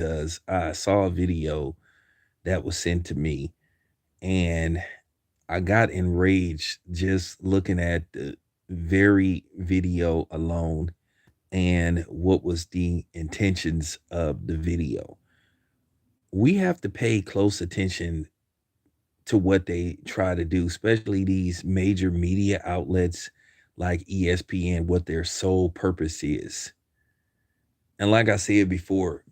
because I saw a video that was sent to me, and I got enraged just looking at the very video alone and what was the intentions of the video. We have to pay close attention to what they try to do, especially these major media outlets like ESPN, what their sole purpose is. And like I said before,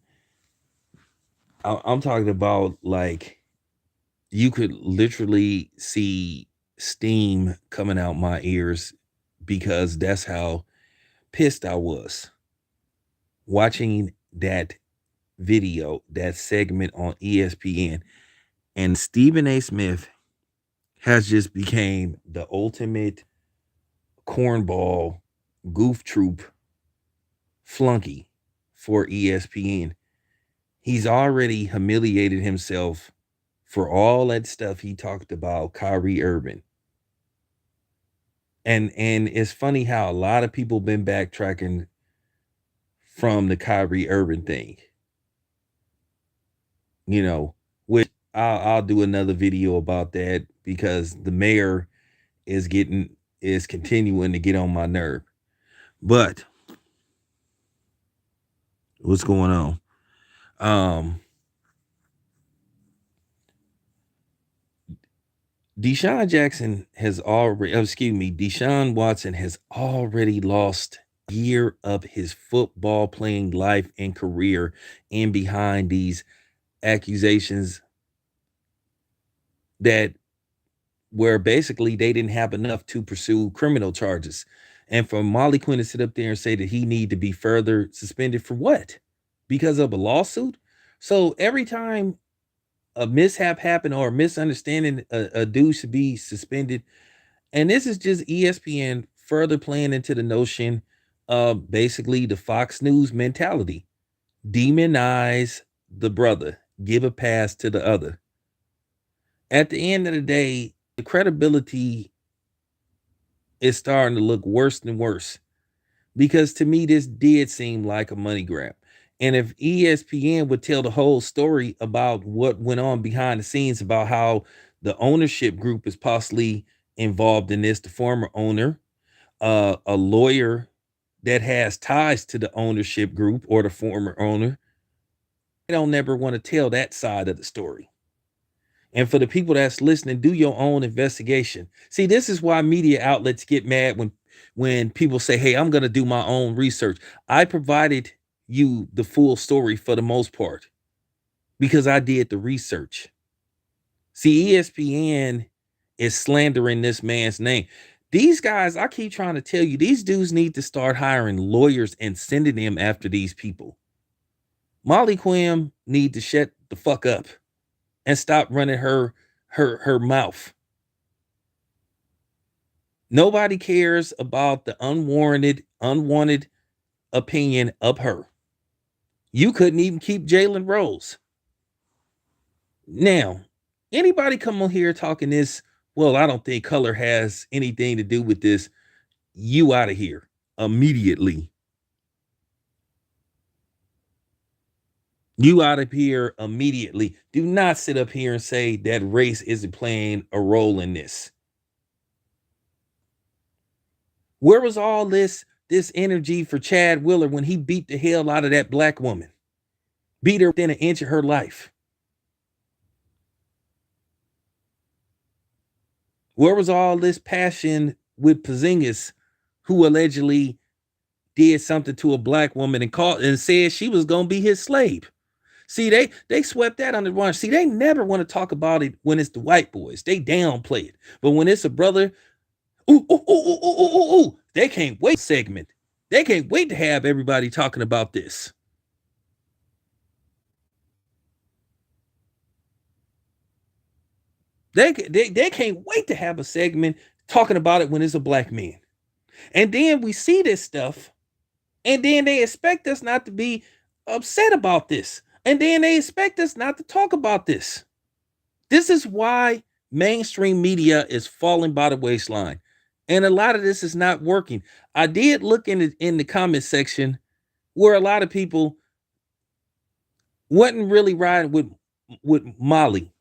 I'm talking about like you could literally see steam coming out my ears because that's how pissed I was watching that video, that segment on ESPN. And Stephen A. Smith has just became the ultimate cornball goof troop flunky for ESPN. He's already humiliated himself for all that stuff he talked about Kyrie Irving. And it's funny how a lot of people been backtracking from the Kyrie Irving thing, which I'll do another video about that because the mayor is continuing to get on my nerve. But what's going on? Deshaun Watson has already lost a year of his football playing life and career in behind these accusations that where basically they didn't have enough to pursue criminal charges. And for Molly Quinn to sit up there and say that he need to be further suspended for what? Because of a lawsuit? So every time a mishap happened or a misunderstanding, a dude should be suspended. And this is just ESPN further playing into the notion of basically the Fox News mentality. Demonize the brother, give a pass to the other. At the end of the day, the credibility is starting to look worse and worse because to me, this did seem like a money grab. And if ESPN would tell the whole story about what went on behind the scenes, about how the ownership group is possibly involved in this, the former owner, a lawyer that has ties to the ownership group or the former owner, they don't never want to tell that side of the story. And for the people that's listening, do your own investigation. See, this is why media outlets get mad when people say, "Hey, I'm going to do my own research." I provided you the full story for the most part because I did the research. See, ESPN is slandering this man's name. These guys, I keep trying to tell you, these dudes need to start hiring lawyers and sending them after these people. Molly Quinn need to shut the fuck up and stop running her mouth. Nobody cares about the unwanted opinion of her. You couldn't even keep Jalen Rose. Now, anybody come on here talking this, well, I don't think color has anything to do with this. You out of here immediately. You out of here immediately. Do not sit up here and say that race isn't playing a role in this. Where was all this energy for Chad Wheeler when he beat the hell out of that black woman? Beat her within an inch of her life. Where was all this passion with Porzingis, who allegedly did something to a black woman and called and said she was gonna be his slave? See, they swept that under the rug. See, they never want to talk about it when it's the white boys. They downplay it. But when it's a brother, ooh, ooh, ooh, ooh, ooh, ooh, ooh, they can't wait segment. They can't wait to have everybody talking about this. They can't wait to have a segment talking about it when it's a black man. And then we see this stuff, and then they expect us not to be upset about this. And then they expect us not to talk about this. This is why mainstream media is falling by the waistline. And a lot of this is not working. I did look in the comment section where a lot of people wasn't really riding with Molly,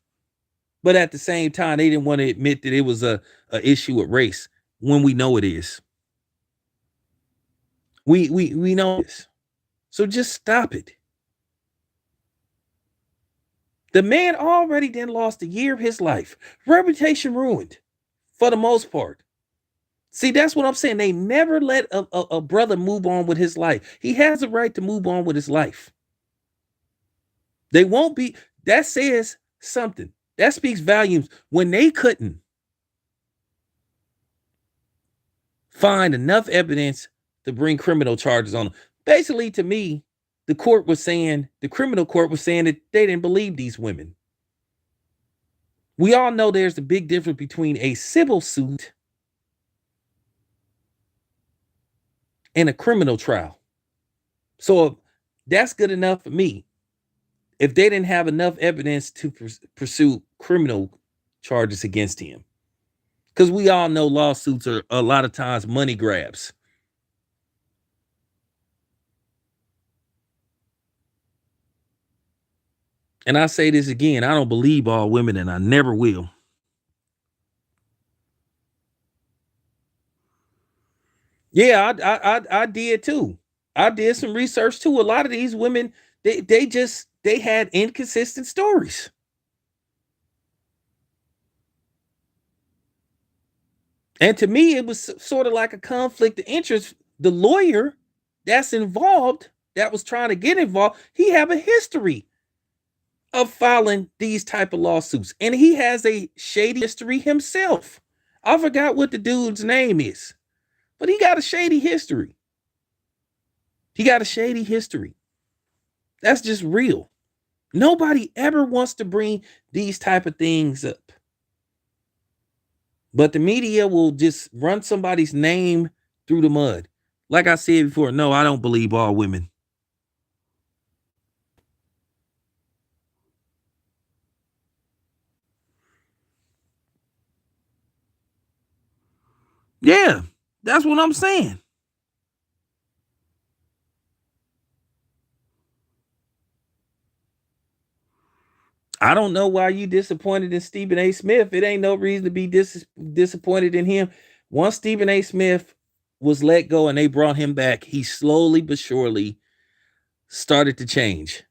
but at the same time, they didn't want to admit that it was a issue with race when we know it is. We know this. So just stop it. The man already then lost a year of his life. Reputation ruined for the most part. See, that's what I'm saying. They never let a brother move on with his life. He has a right to move on with his life. They won't be. That says something. That speaks volumes. When they couldn't find enough evidence to bring criminal charges on him. Basically, to me, the criminal court was saying that they didn't believe these women. We all know there's a big difference between a civil suit and a criminal trial. So that's good enough for me. If they didn't have enough evidence to pursue criminal charges against him, because we all know lawsuits are a lot of times money grabs. And I say this again, I don't believe all women, and I never will. Yeah, I did too. I did some research too. A lot of these women, they had inconsistent stories. And to me, it was sort of like a conflict of interest. The lawyer that's involved, that was trying to get involved, he have a history of filing these type of lawsuits. And he has a shady history himself. I forgot what the dude's name is, but he got a shady history. He got a shady history. That's just real. Nobody ever wants to bring these type of things up. But the media will just run somebody's name through the mud. Like I said before, no, I don't believe all women. Yeah, that's what I'm saying. I don't know why you disappointed in Stephen A. Smith. It ain't no reason to be disappointed in him. Once Stephen A. Smith was let go and they brought him back, he slowly but surely started to change.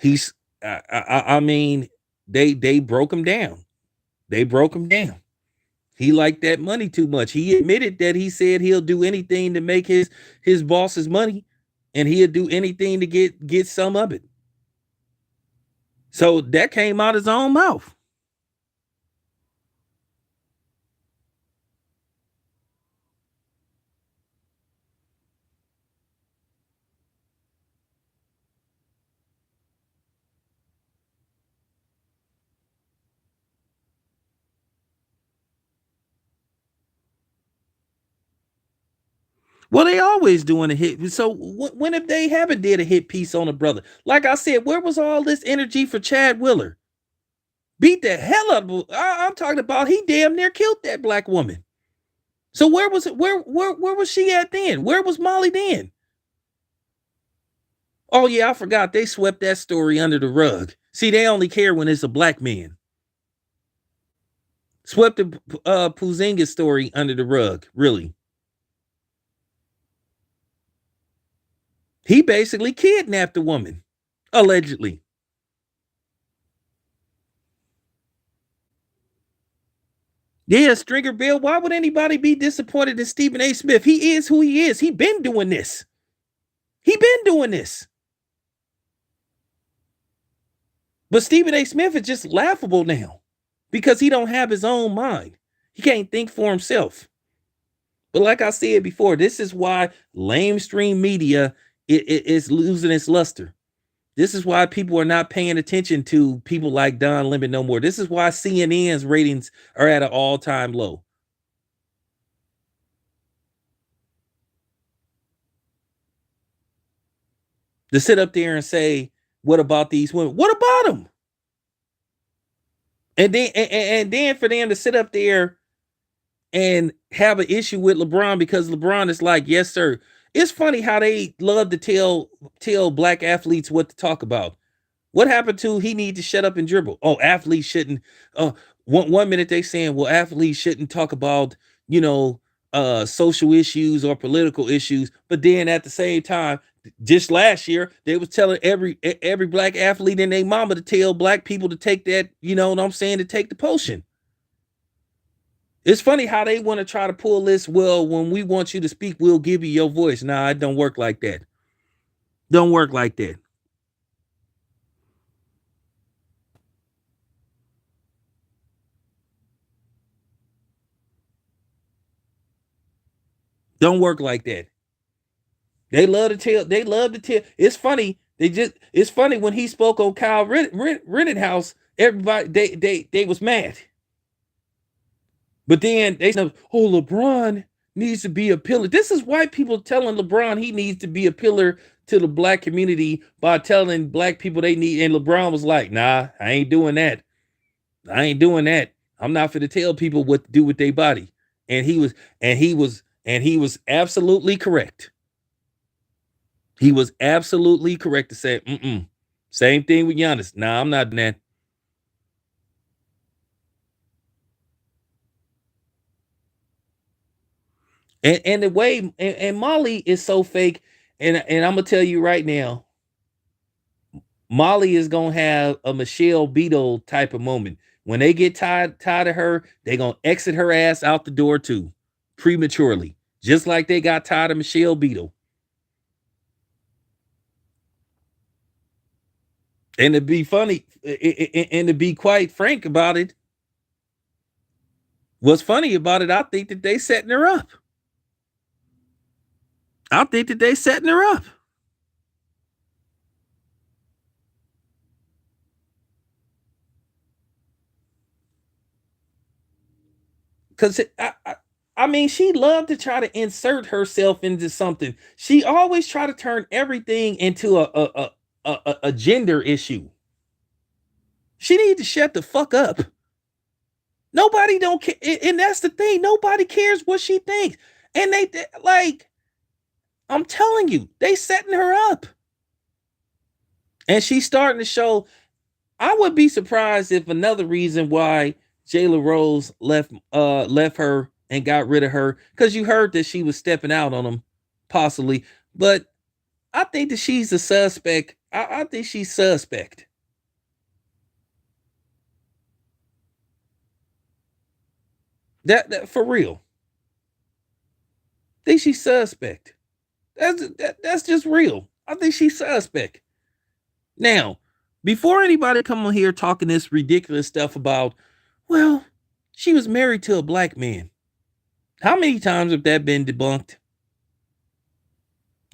He's, I mean, they broke him down. They broke him down. He liked that money too much. He admitted that he said he'll do anything to make his boss's money, and he'll do anything to get some of it. So that came out his own mouth. Well, they always doing a hit. So when if they haven't did a hit piece on a brother? Like I said, where was all this energy for Chad Willer? Beat the hell out of. I'm talking about he damn near killed that black woman. So where was it? Where was she at then? Where was Molly then? Oh yeah, I forgot. They swept that story under the rug. See, they only care when it's a black man. Swept the Puzinga story under the rug. Really, he basically kidnapped a woman, allegedly. Yeah, Stringer Bill. Why would anybody be disappointed in Stephen A. Smith? He is who he is. He been doing this. He been doing this. But Stephen A. Smith is just laughable now because he don't have his own mind. He can't think for himself. But like I said before, this is why lamestream media is losing its luster. This is why people are not paying attention to people like Don Lemon no more. This is why CNN's ratings are at an all-time low. To sit up there and say, what about these women? What about them? And then for them to sit up there and have an issue with LeBron because LeBron is like, yes, sir. It's funny how they love to tell black athletes what to talk about. What happened to he need to shut up and dribble? Oh, athletes shouldn't. Uh, one minute they saying, well, athletes shouldn't talk about you know social issues or political issues, but then at the same time, just last year they was telling every black athlete and their mama to tell black people to take that. You know what I'm saying? To take the potion. It's funny how they want to try to pull this. Well, when we want you to speak, we'll give you your voice. Nah, it don't work like that. Don't work like that. Don't work like that. They love to tell. They love to tell. It's funny. It's funny when he spoke on Kyle Rittenhouse. Everybody they was mad. But then they said, "Oh, LeBron needs to be a pillar." This is white people telling LeBron he needs to be a pillar to the black community by telling black people they need. And LeBron was like, "Nah, I ain't doing that. I ain't doing that. I'm not for to tell people what to do with their body." And he was absolutely correct. He was absolutely correct to say, mm-mm. Same thing with Giannis. Nah, I'm not doing that. And the way and Molly is so fake. And I'm gonna tell you right now, Molly is gonna have a Michelle Beadle type of moment. When they get tired of her, they gonna exit her ass out the door too, prematurely. Just like they got tired of Michelle Beadle. And to be funny, and to be quite frank about it, what's funny about it, I think that they setting her up. I think that they setting her up. Because I mean, she loved to try to insert herself into something. She always try to turn everything into a gender issue. She need to shut the fuck up. Nobody don't care, and that's the thing. Nobody cares what she thinks, and they like. I'm telling you, they setting her up, and she's starting to show. I would be surprised if another reason why Jayla Rose left her and got rid of her, because you heard that she was stepping out on him, possibly. But I think that she's a suspect. I think she's suspect. That for real. I think she's suspect. That's just real. I think she's suspect. Now, before anybody come on here talking this ridiculous stuff about, well, she was married to a black man. How many times have that been debunked?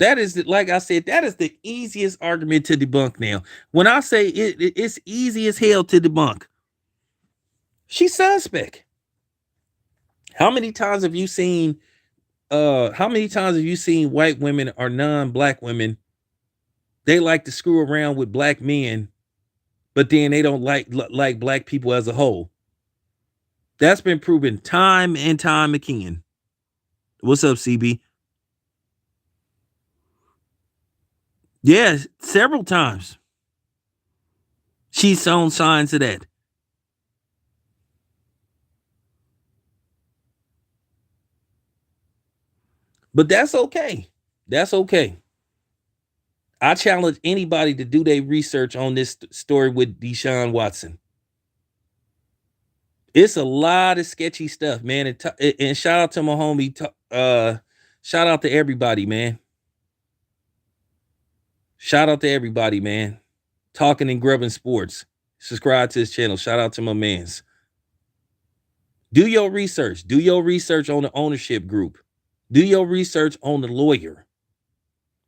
That is, like I said, that is the easiest argument to debunk now. When I say it's easy as hell to debunk. She's suspect. How many times have you seen how many times have you seen white women or non-black women, they like to screw around with black men, but then they don't like black people as a whole? That's been proven time and time again. What's up, CB? Yes, several times. She's shown signs of that. But that's okay. That's okay. I challenge anybody to do their research on this story with Deshaun Watson. It's a lot of sketchy stuff, man. And shout out to my homie. Shout out to everybody, man. Shout out to everybody, man. Talking and grubbing sports. Subscribe to his channel. Shout out to my mans. Do your research. Do your research on the ownership group. Do your research on the lawyer.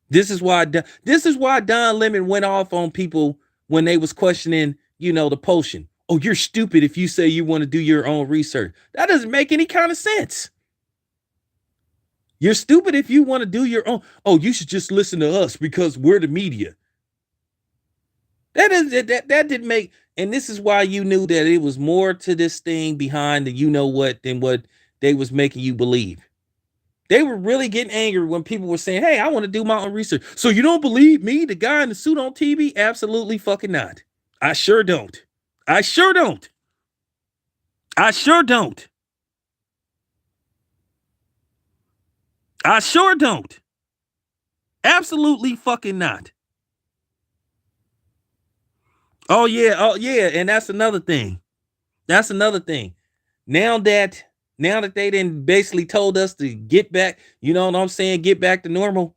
This is why Don Lemon went off on people when they was questioning, the potion. Oh, you're stupid if you say you want to do your own research. That doesn't make any kind of sense. You're stupid if you want to do your own. Oh, you should just listen to us because we're the media. That didn't make. And this is why you knew that it was more to this thing behind the what than what they was making you believe. They were really getting angry when people were saying, hey, I want to do my own research. So you don't believe me, the guy in the suit on TV? Absolutely fucking not. I sure don't. I sure don't. I sure don't. I sure don't. Absolutely fucking not. Oh yeah, and that's another thing. That's another thing. Now that they didn't basically told us to get back, you know what I'm saying, get back to normal.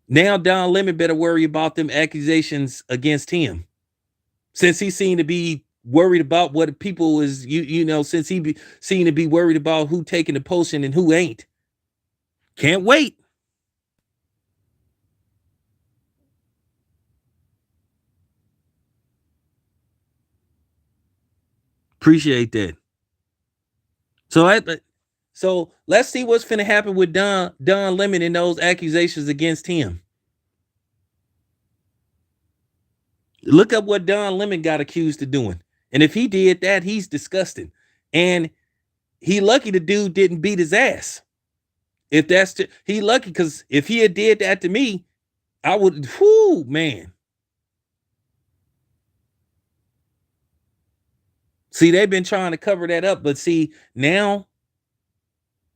Now Don Lemon better worry about them accusations against him. Since he seemed to be worried about what people is, you know, since he seemed to be worried about who taking the potion and who ain't. Can't wait. Appreciate that. So let's see what's finna happen with Don Lemon and those accusations against him. Look up what Don Lemon got accused of doing. And if he did that, he's disgusting. And he lucky the dude didn't beat his ass. If that's he lucky, because if he had did that to me, I would, whoo, man. See, they've been trying to cover that up, but see, now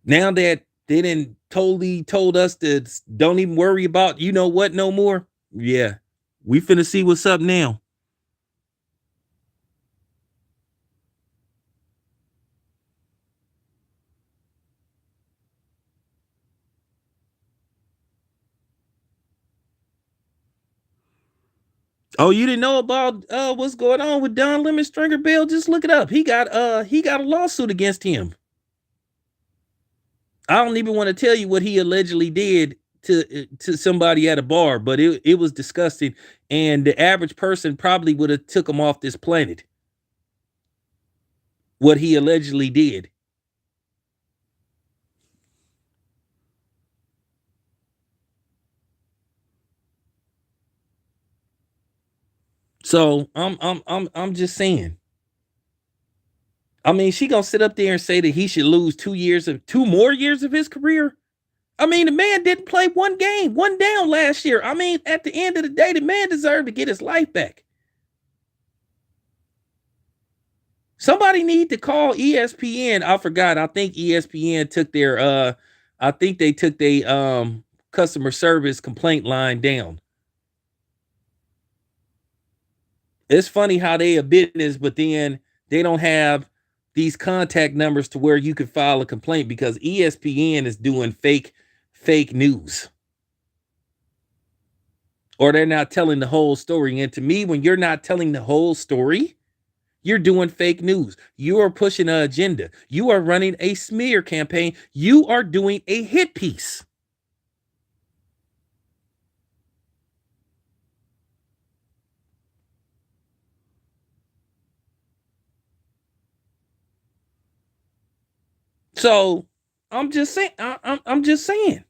that they didn't totally told us to don't even worry about you know what no more. Yeah, we finna see what's up now. Oh, you didn't know about what's going on with Don Lemon Stringer Bell? Just look it up. He got a lawsuit against him. I don't even want to tell you what he allegedly did to somebody at a bar, but it was disgusting, and the average person probably would have took him off this planet. What he allegedly did. So I'm just saying. I mean, she gonna sit up there and say that he should lose 2 more years of his career. I mean, the man didn't play one game, one down last year. I mean, at the end of the day, the man deserved to get his life back. Somebody need to call ESPN. I forgot. I think ESPN took their I think they took their customer service complaint line down. It's funny how they a business, but then they don't have these contact numbers to where you can file a complaint because ESPN is doing fake news. Or they're not telling the whole story. And to me, when you're not telling the whole story, you're doing fake news. You are pushing an agenda. You are running a smear campaign. You are doing a hit piece. So I'm just saying. I'm just saying.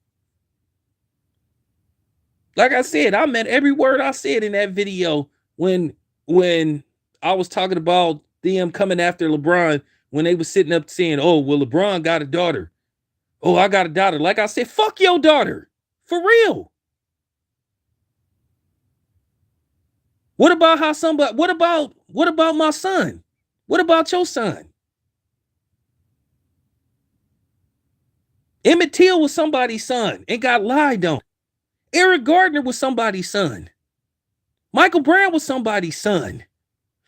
Like I said, I meant every word I said in that video when I was talking about them coming after LeBron when they was sitting up saying, "Oh, well, LeBron got a daughter. Oh, I got a daughter." Like I said, fuck your daughter. For real. What about how somebody what about my son? What about your son? Emmett Till was somebody's son and got lied on. Eric Gardner was somebody's son. Michael Brown was somebody's son.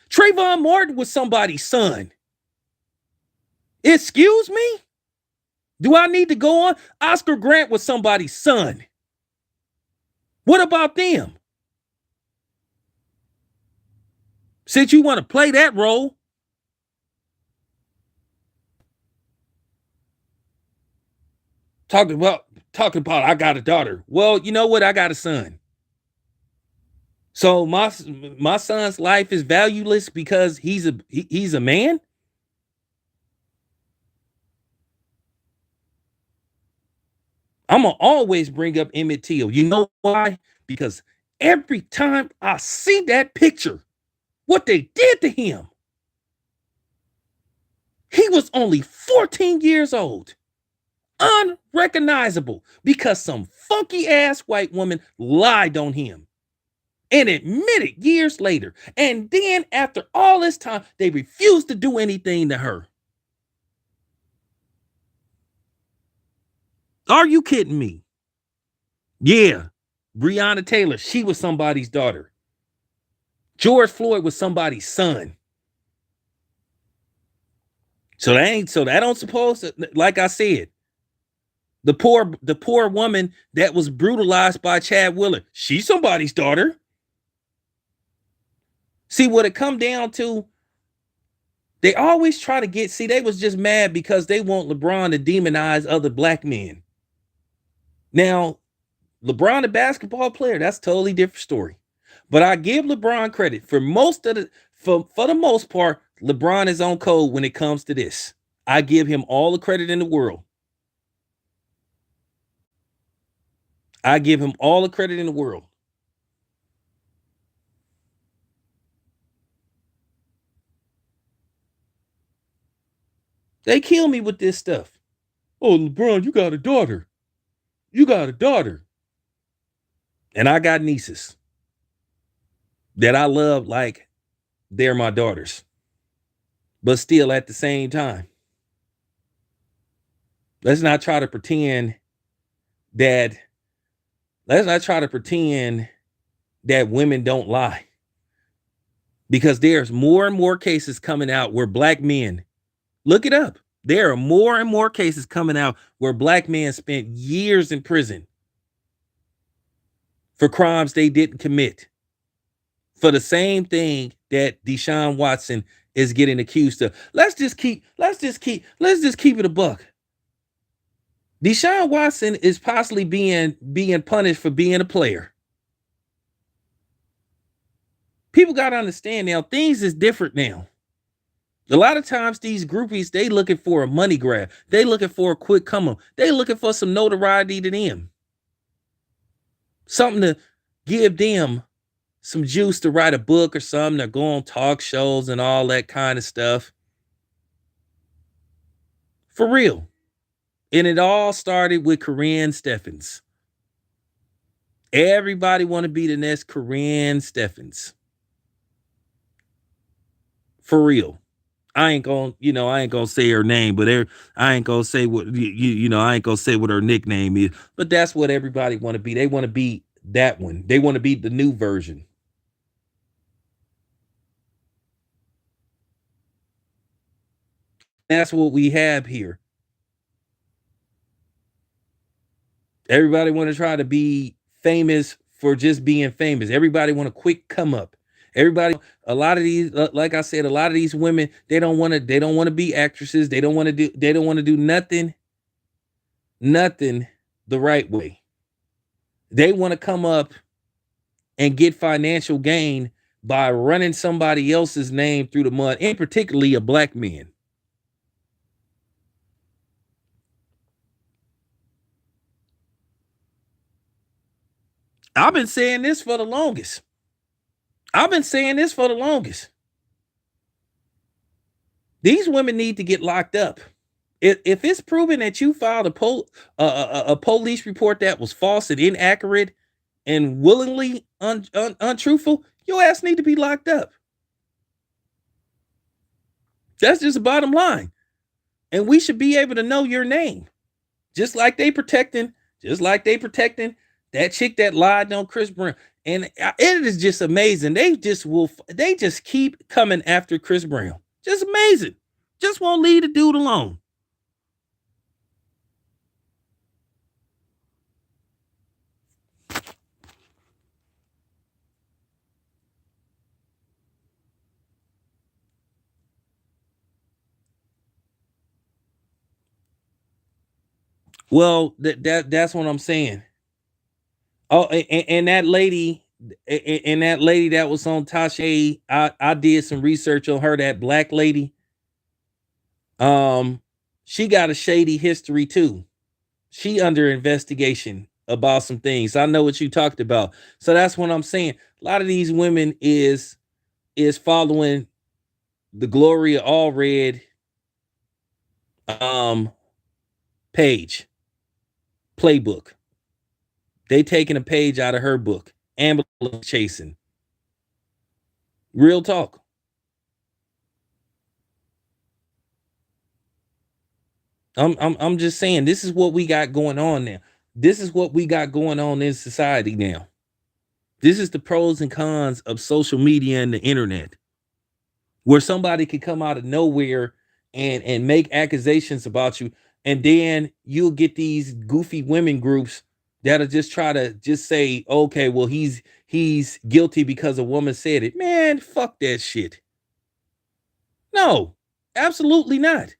Trayvon Martin was somebody's son. Excuse me? Do I need to go on? Oscar Grant was somebody's son. What about them? Since you want to play that role, talking about I got a daughter. Well, you know what? I got a son. So my son's life is valueless because he's a man. I'm gonna always bring up Emmett Till. You know why? Because every time I see that picture, what they did to him, he was only 14 years old. Unrecognizable because some funky ass white woman lied on him and admitted years later. And then after all this time, they refused to do anything to her. Are you kidding me? Yeah. Breonna Taylor, she was somebody's daughter. George Floyd was somebody's son. So that don't suppose to, like I said, the poor woman that was brutalized by Chad Willard, she's somebody's daughter. See what it come down to? They always try to get, see, they was just mad because they want LeBron to demonize other black men. Now, LeBron, a basketball player, that's a totally different story. But I give LeBron credit for most of the for the most part, LeBron is on code when it comes to this. I give him all the credit in the world. I give him all the credit in the world. They kill me with this stuff. Oh, LeBron, you got a daughter. You got a daughter. And I got nieces that I love like they're my daughters. But still at the same time, let's not try to pretend that women don't lie. Because there's more and more cases coming out where black men, look it up. There are more and more cases coming out where black men spent years in prison for crimes they didn't commit. For the same thing that Deshaun Watson is getting accused of. Let's just keep it a buck. Deshaun Watson is possibly being punished for being a player. People got to understand now, things is different now. A lot of times these groupies, they looking for a money grab. They looking for a quick come up. They looking for some notoriety to them. Something to give them some juice to write a book or something, to go on talk shows and all that kind of stuff. For real. And it all started with Corinne Steffens. Everybody want to be the next Corinne Steffens. For real. I ain't gonna say her name, but I ain't gonna say what I ain't gonna say what her nickname is. But that's what everybody want to be. They want to be that one. They want to be the new version. That's what we have here. Everybody want to try to be famous for just being famous. Everybody want a quick come up. Everybody, a lot of these, like I said, a lot of these women, they don't want to be actresses. They don't want to do nothing the right way. They want to come up and get financial gain by running somebody else's name through the mud, and particularly a black man. I've been saying this for the longest. These women need to get locked up. If it's proven that you filed a police report that was false and inaccurate and willingly untruthful, your ass need to be locked up. That's just the bottom line. And we should be able to know your name. Just like they protecting that chick that lied on Chris Brown. And it is just amazing. They just keep coming after Chris Brown. Just amazing. Just won't leave the dude alone. Well, that's what I'm saying. Oh, and that lady, that was on Tasha, I did some research on her. That black lady, she got a shady history too. She under investigation about some things. I know what you talked about. So that's what I'm saying. A lot of these women is following the Gloria Allred page. Playbook. They taking a page out of her book. Ambulance chasing. Real talk. I'm just saying this is what we got going on now. This is what we got going on in society now. This is the pros and cons of social media and the internet, where somebody could come out of nowhere and make accusations about you, and then you'll get these goofy women groups that'll just try to just say, okay, well, he's guilty because a woman said it. Man, fuck that shit. No, absolutely not.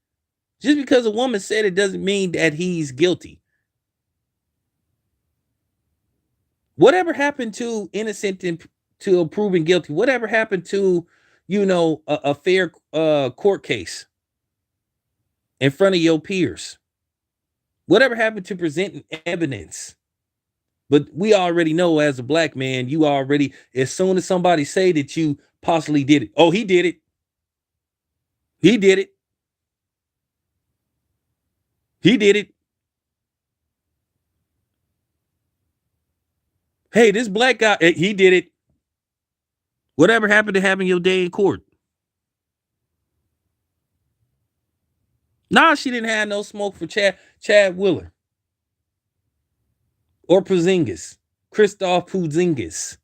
Just because a woman said it doesn't mean that he's guilty. Whatever happened to innocent to proven guilty? Whatever happened to, a fair court case in front of your peers? Whatever happened to presenting evidence? But we already know, as a black man, you already, as soon as somebody say that you possibly did it, oh, he did it. He did it. He did it. Hey, this black guy, he did it. Whatever happened to having your day in court? Nah, she didn't have no smoke for Chad Wheeler or Porzingis, Christoph Porzingis.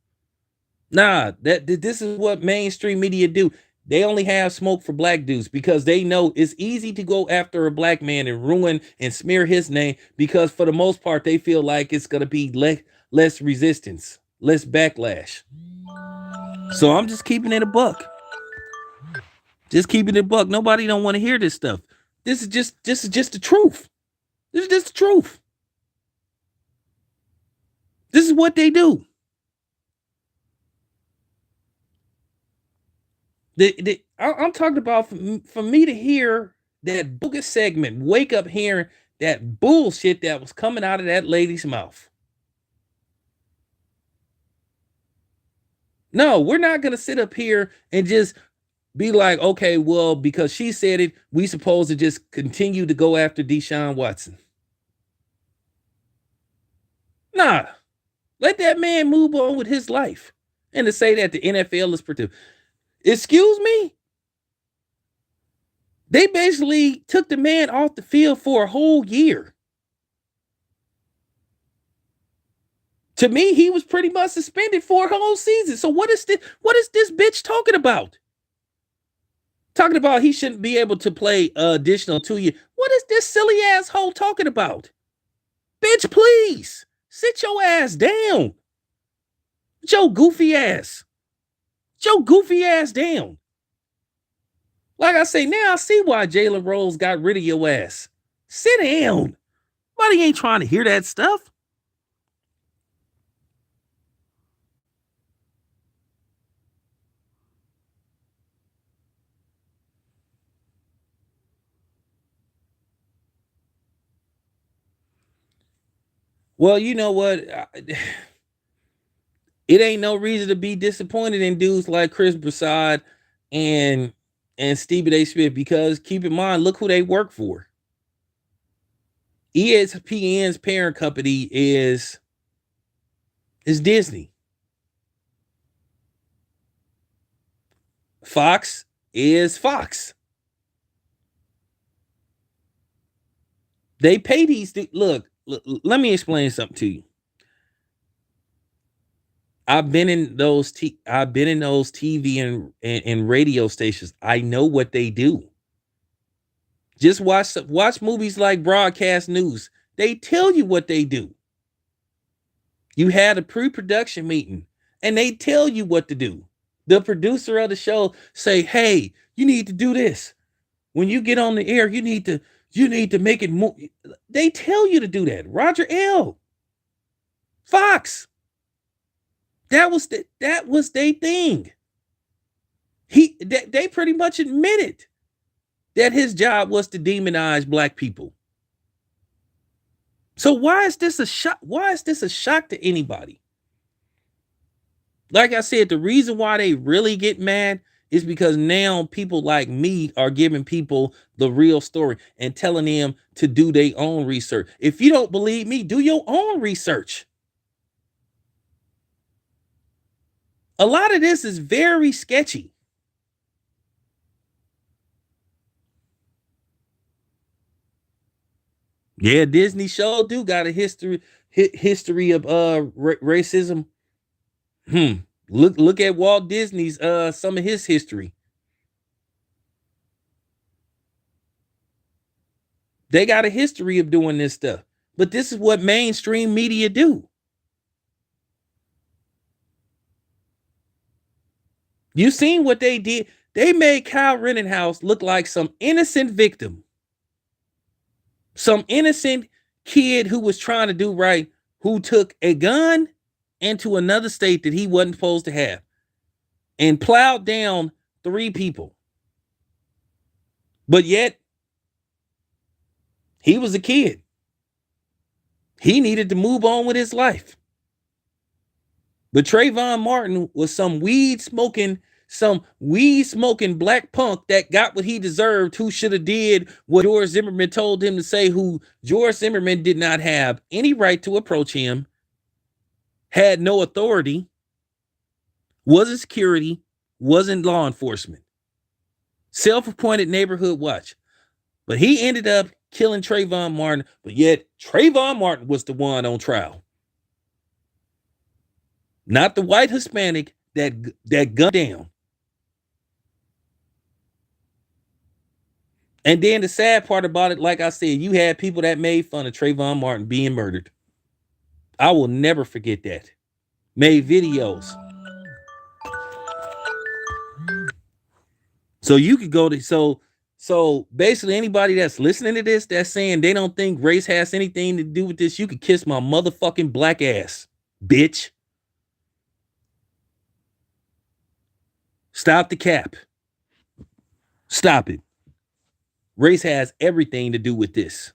Nah, this is what mainstream media do. They only have smoke for black dudes because they know it's easy to go after a black man and ruin and smear his name, because for the most part they feel like it's gonna be less resistance, less backlash. So I'm just keeping it a buck. Just keeping it a buck. Nobody don't want to hear this stuff. This is just the truth. This is just the truth. This is what they do. I'm talking about, for me to hear that bogus segment, wake up hearing that bullshit that was coming out of that lady's mouth. No, we're not going to sit up here and just be like, okay, well, because she said it, we supposed to just continue to go after Deshaun Watson. Nah, let that man move on with his life. And to say that the NFL is protective. Excuse me? They basically took the man off the field for a whole year. To me, he was pretty much suspended for a whole season. So what is this bitch talking about? Talking about he shouldn't be able to play additional 2 years. What is this silly asshole talking about? Bitch, please sit your ass down. With your goofy ass. With your goofy ass down. Like I say, now I see why Jalen Rose got rid of your ass. Sit down. Nobody ain't trying to hear that stuff. Well, you know what? It ain't no reason to be disappointed in dudes like Chris Broussard and Stephen A. Smith, because keep in mind, look who they work for. ESPN's parent company is Disney. Fox is Fox. They pay these. Look, let me explain something to you. I've been in those TV and radio stations. I know what they do. Just watch movies like Broadcast News. They tell you what they do. You had a pre-production meeting and they tell you what to do. The producer of the show say, "Hey, you need to do this. When you get on the air, you need to make it more." They tell you to do that. Roger L. Fox. That was their thing. They pretty much admitted that his job was to demonize black people. So why is this a shock? Why is this a shock to anybody? Like I said, the reason why they really get mad It's because now people like me are giving people the real story and telling them to do their own research. If you don't believe me, do your own research. A lot of this is very sketchy. Yeah, Disney show do got a history of racism. Hmm. Look at Walt Disney's some of his history. They got a history of doing this stuff. But this is what mainstream media do. You seen what they did? They made Kyle Rittenhouse look like some innocent victim, some innocent kid who was trying to do right, who took a gun into another state that he wasn't supposed to have and plowed down 3 people. But yet, he was a kid. He needed to move on with his life. But Trayvon Martin was some weed smoking black punk that got what he deserved, who should have did what George Zimmerman told him to say, who George Zimmerman did not have any right to approach him, had no authority, wasn't security, wasn't law enforcement. Self-appointed neighborhood watch. But he ended up killing Trayvon Martin, but yet Trayvon Martin was the one on trial. Not the white Hispanic that gunned down. And then the sad part about it, like I said, you had people that made fun of Trayvon Martin being murdered. I will never forget that. Made videos. So you could go to so basically anybody that's listening to this that's saying they don't think race has anything to do with this, you could kiss my motherfucking black ass, bitch. Stop the cap. Stop it. Race has everything to do with this.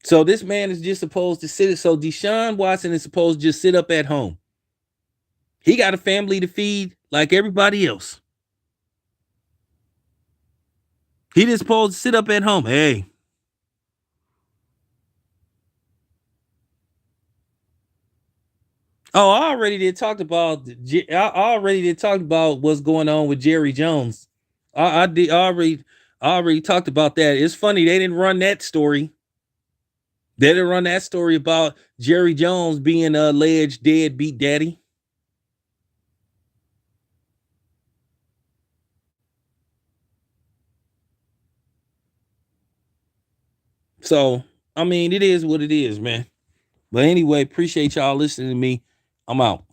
So this man is just supposed to sit. So Deshaun Watson is supposed to just sit up at home. He got a family to feed like everybody else. He just supposed to sit up at home. Hey. Oh, I already did talked about. I already did talk about what's going on with Jerry Jones. I did already talked about that. It's funny they didn't run that story. They didn't run that story about Jerry Jones being an alleged deadbeat daddy. So, I mean, it is what it is, man. But anyway, appreciate y'all listening to me. I'm out.